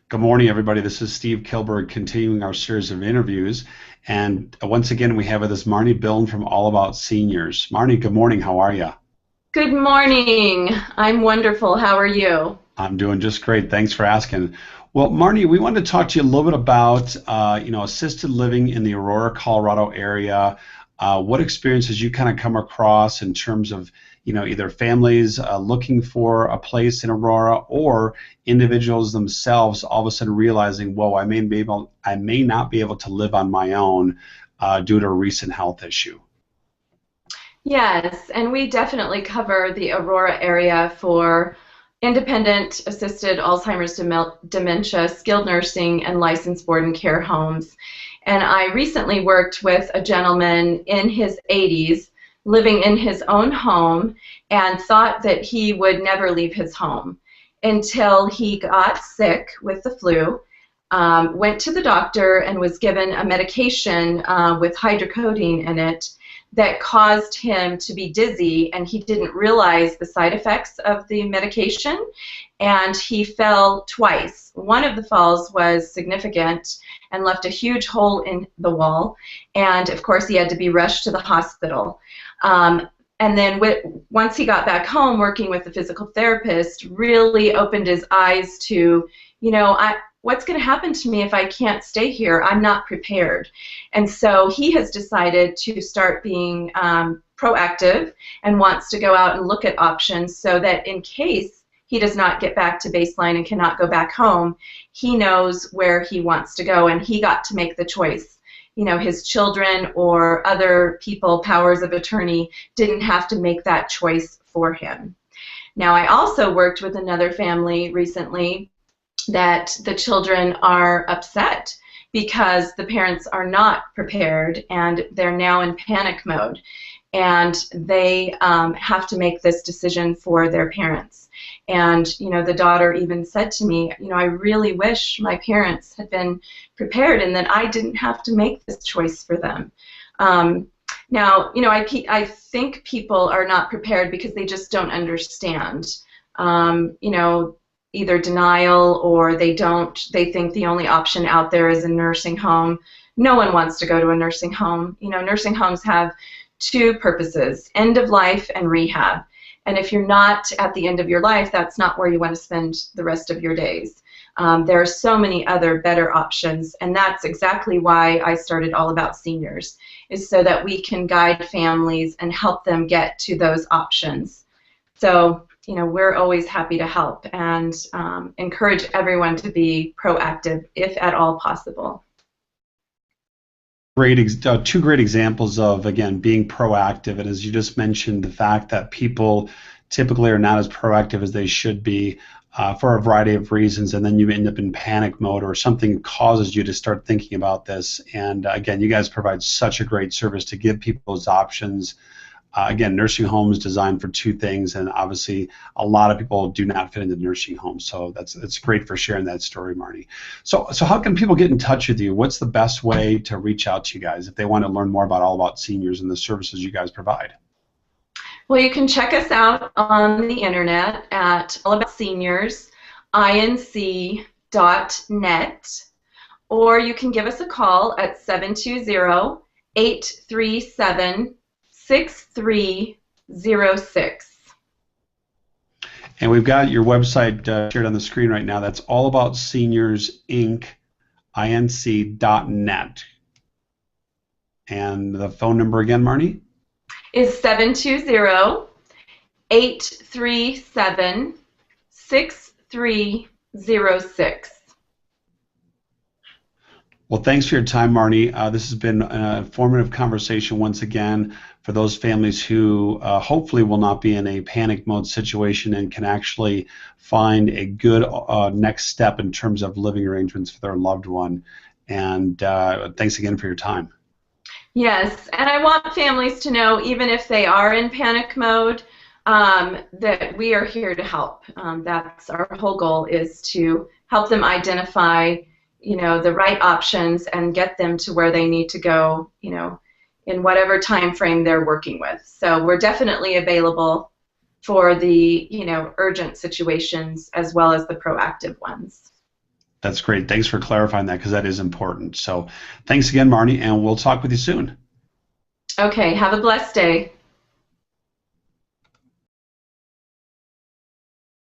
Good morning, everybody. This is Steve Kilberg continuing our series of interviews. And once again, we have with us Marnie Biln from All About Seniors. Marnie, good morning. How are you? Good morning. I'm wonderful. How are you? I'm doing just great. Thanks for asking. Well, Marnie, we wanted to talk to you a little bit about, assisted living in the Aurora, Colorado area. What experiences you kind of come across in terms of, either families looking for a place in Aurora or individuals themselves all of a sudden realizing, whoa, I may not be able to live on my own due to a recent health issue. Yes, and we definitely cover the Aurora area for independent assisted Alzheimer's dementia, skilled nursing, and licensed board and care homes. And I recently worked with a gentleman in his 80s living in his own home and thought that he would never leave his home until he got sick with the flu, went to the doctor and was given a medication with hydrocodone in it that caused him to be dizzy, and he didn't realize the side effects of the medication, and he fell twice. One of the falls was significant and left a huge hole in the wall, and of course he had to be rushed to the hospital. And then once he got back home, working with the physical therapist really opened his eyes to, what's going to happen to me if I can't stay here? I'm not prepared. And so he has decided to start being proactive and wants to go out and look at options so that in case he does not get back to baseline and cannot go back home, he knows where he wants to go, and he got to make the choice. His children or other people, powers of attorney, didn't have to make that choice for him. Now, I also worked with another family recently that the children are upset because the parents are not prepared and they're now in panic mode, and they have to make this decision for their parents. And the daughter even said to me, I really wish my parents had been prepared and that I didn't have to make this choice for them. Now, I think people are not prepared because they just don't understand. Either denial or they think the only option out there is a nursing home. No one wants to go to a nursing home. Nursing homes have two purposes: end of life and rehab. And if you're not at the end of your life, that's not where you want to spend the rest of your days. There are so many other better options, and that's exactly why I started All About Seniors, is so that we can guide families and help them get to those options. So, we're always happy to help and encourage everyone to be proactive if at all possible. Two great examples of, again, being proactive, and as you just mentioned, the fact that people typically are not as proactive as they should be for a variety of reasons, and then you end up in panic mode or something causes you to start thinking about this. And again, you guys provide such a great service to give people those options. Again, nursing homes designed for two things, and obviously a lot of people do not fit into nursing homes. So that's great for sharing that story, Marnie. So how can people get in touch with you? What's the best way to reach out to you guys if they want to learn more about All About Seniors and the services you guys provide? Well, you can check us out on the internet at allaboutseniorsinc.net, or you can give us a call at 720-837-6306. And we've got your website shared on the screen right now. That's allaboutseniorsinc.net. And the phone number again, Marnie? Is 720-837-6306. Well, thanks for your time, Marnie. This has been an informative conversation once again for those families who hopefully will not be in a panic mode situation and can actually find a good next step in terms of living arrangements for their loved one. And thanks again for your time. Yes, and I want families to know, even if they are in panic mode, that we are here to help. That's our whole goal, is to help them identify, the right options and get them to where they need to go, in whatever time frame they're working with. So we're definitely available for the, urgent situations as well as the proactive ones. That's great. Thanks for clarifying that because that is important. So thanks again, Marnie, and we'll talk with you soon. Okay, have a blessed day.